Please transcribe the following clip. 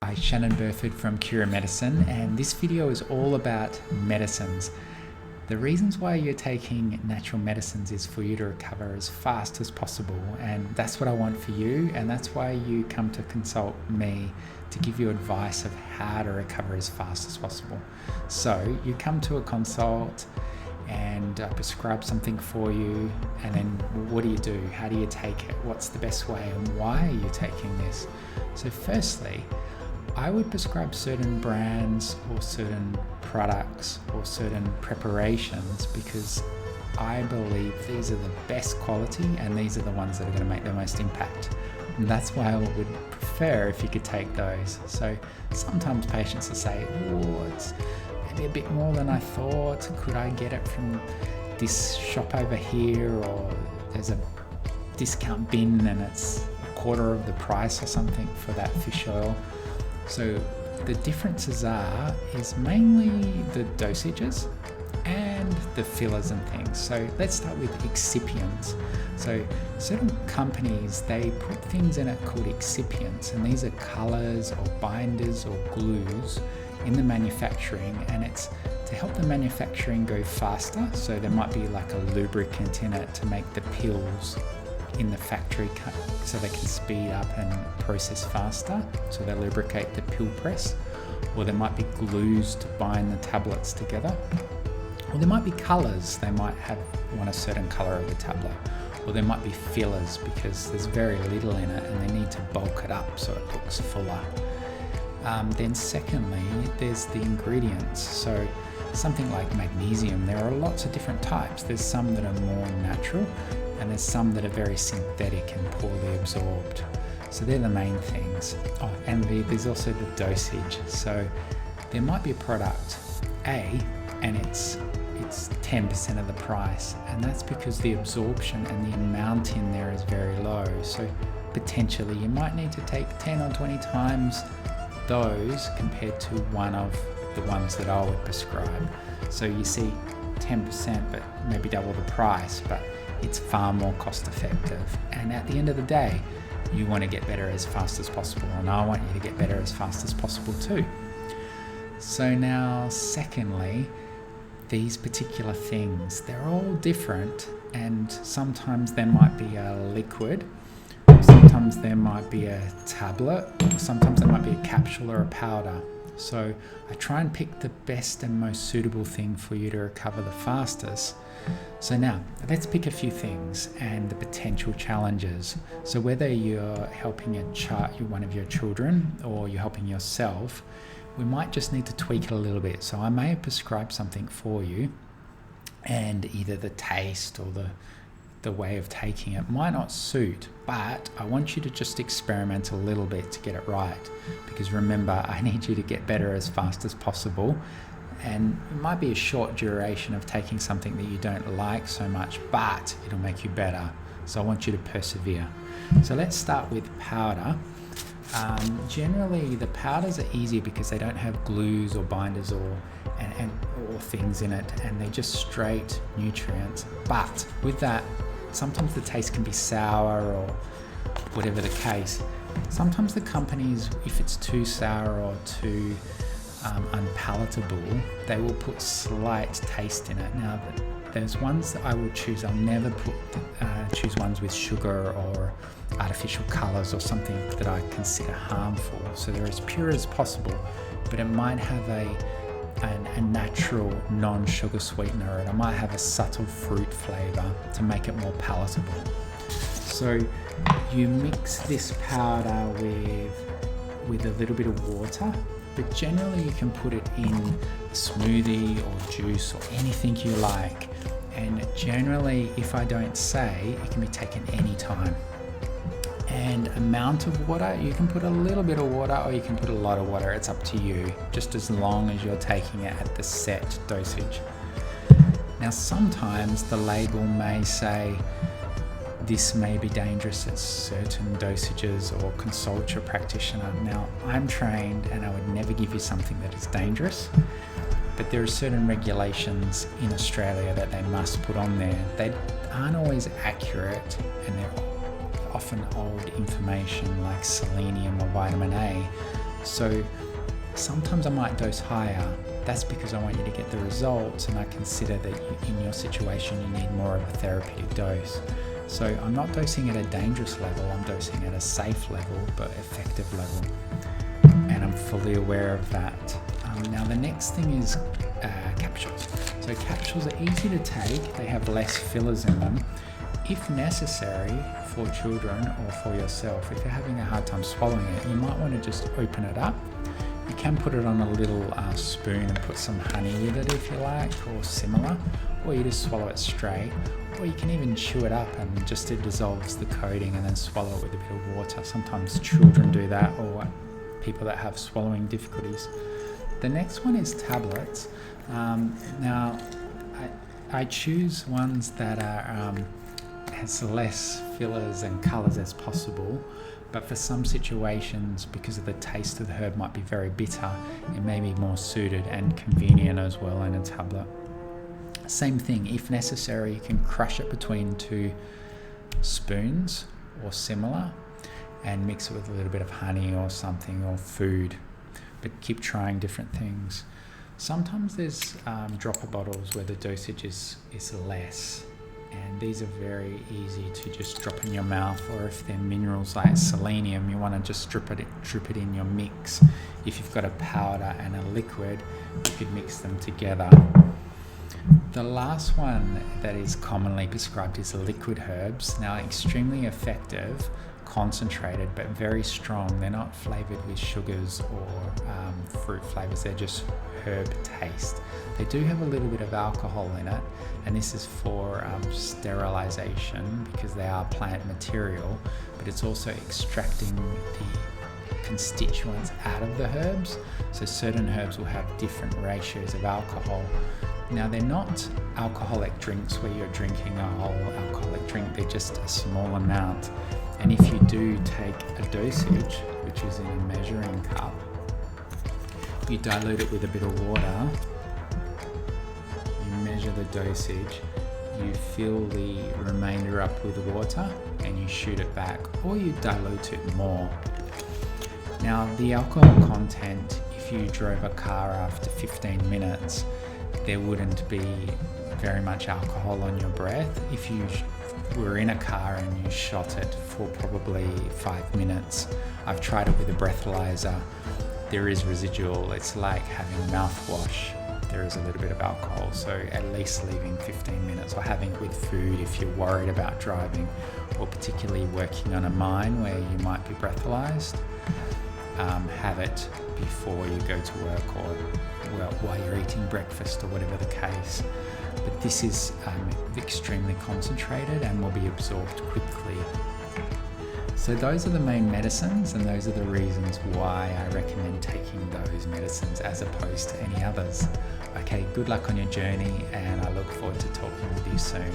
Hi, Shannon Burford from Cura Medicine, and this video is all about medicines. The reasons why you're taking natural medicines is for you to recover as fast as possible, and that's what I want for you, and that's why you come to consult me to give you advice of how to recover as fast as possible. So you come to a consult and I prescribe something for you, and then what do? How do you take it? What's the best way, and why are you taking this? So firstly, I would prescribe certain brands or certain products or certain preparations because I believe these are the best quality and these are the ones that are going to make the most impact. And that's why I would prefer if you could take those. So sometimes patients will say, oh, it's maybe a bit more than I thought. Could I get it from this shop over here? Or there's a discount bin and it's a quarter of the price or something for that fish oil. So the differences is mainly the dosages and the fillers and things. So let's start with excipients. So certain companies, they put things in it called excipients, and these are colors or binders or glues in the manufacturing, and it's to help the manufacturing go faster. So there might be like a lubricant in it to make the pills in the factory so they can speed up and process faster, so they lubricate the pill press. Or there might be glues to bind the tablets together, or there might be colors. They might want a certain color of the tablet, or there might be fillers because there's very little in it and they need to bulk it up so it looks fuller. Then secondly, there's the ingredients. So something like magnesium, there are lots of different types. There's some that are more natural, and there's some that are very synthetic and poorly absorbed. So they're the main things. Oh, and there's also the dosage. So there might be a product A, and it's 10% of the price, and that's because the absorption and the amount in there is very low. So potentially you might need to take 10 or 20 times those compared to one of the ones that I would prescribe. So you see 10%, but maybe double the price, but it's far more cost effective. And at the end of the day, you want to get better as fast as possible, and I want you to get better as fast as possible too. So now, secondly, these particular things, they're all different, and sometimes there might be a liquid, or sometimes there might be a tablet, or sometimes there might be a capsule or a powder. So I try and pick the best and most suitable thing for you to recover the fastest. So now, let's pick a few things and the potential challenges. So whether you're helping one of your children or you're helping yourself, we might just need to tweak it a little bit. So I may have prescribed something for you, and either the taste or the way of taking it might not suit, but I want you to just experiment a little bit to get it right. Because remember, I need you to get better as fast as possible. And it might be a short duration of taking something that you don't like so much, but it'll make you better. So I want you to persevere. So let's start with powder. Generally, the powders are easier because they don't have glues or binders or things in it, and they're just straight nutrients. But with that, sometimes the taste can be sour or whatever the case. Sometimes the companies, if it's too sour or too unpalatable, they will put slight taste in it. Now, there's ones that I will choose. I'll never choose ones with sugar or artificial colors or something that I consider harmful. So they're as pure as possible, but it might have a natural non-sugar sweetener, and it might have a subtle fruit flavor to make it more palatable. So you mix this powder with a little bit of water, but generally you can put it in a smoothie or juice or anything you like. And generally, if I don't say, it can be taken any time. And amount of water, you can put a little bit of water or you can put a lot of water. It's up to you, just as long as you're taking it at the set dosage. Now, sometimes the label may say this may be dangerous at certain dosages, or consult your practitioner. Now, I'm trained and I would never give you something that is dangerous, but there are certain regulations in Australia that they must put on there. They aren't always accurate, and they're often old information like selenium or vitamin A, So sometimes I might dose higher. That's because I want you to get the results, and I consider that in your situation you need more of a therapeutic dose. So I'm not dosing at a dangerous level, I'm dosing at a safe level but effective level, and I'm fully aware of that. Now the next thing is capsules. So capsules are easy to take, they have less fillers in them. If necessary for children or for yourself, if you're having a hard time swallowing it, you might want to just open it up. You can put it on a little spoon and put some honey with it if you like, or similar, or you just swallow it straight, or you can even chew it up and just it dissolves the coating and then swallow it with a bit of water. Sometimes children do that, or people that have swallowing difficulties. The next one is tablets. Now I choose ones that are has less fillers and colours as possible, but for some situations, because of the taste of the herb might be very bitter, it may be more suited and convenient as well in a tablet. Same thing, if necessary, you can crush it between 2 spoons or similar and mix it with a little bit of honey or something, or food, but keep trying different things. Sometimes there's dropper bottles where the dosage is less, and these are very easy to just drop in your mouth, or if they're minerals like selenium, you want to just drip it in your mix. If you've got a powder and a liquid, you could mix them together. The last one that is commonly prescribed is liquid herbs. Now, extremely effective, concentrated, but very strong. They're not flavored with sugars or fruit flavors, they're just herb taste. They do have a little bit of alcohol in it, and this is for sterilization because they are plant material, but it's also extracting the constituents out of the herbs. So certain herbs will have different ratios of alcohol. Now, they're not alcoholic drinks where you're drinking a whole alcoholic drink, they're just a small amount. And if you do take a dosage, which is in a measuring cup, you dilute it with a bit of water, you measure the dosage, you fill the remainder up with water and you shoot it back, or you dilute it more. Now, the alcohol content, if you drove a car after 15 minutes, there wouldn't be very much alcohol on your breath. If you were in a car and you shot it for probably 5 minutes, I've tried it with a breathalyzer, there is residual. It's like having mouthwash. There is a little bit of alcohol, so at least leaving 15 minutes, or having it with food if you're worried about driving, or particularly working on a mine where you might be breathalyzed. Have it before you go to work, or while you're eating breakfast, or whatever the case. But this is extremely concentrated and will be absorbed quickly. So those are the main medicines, and those are the reasons why I recommend taking those medicines as opposed to any others. Okay, good luck on your journey, and I look forward to talking with you soon.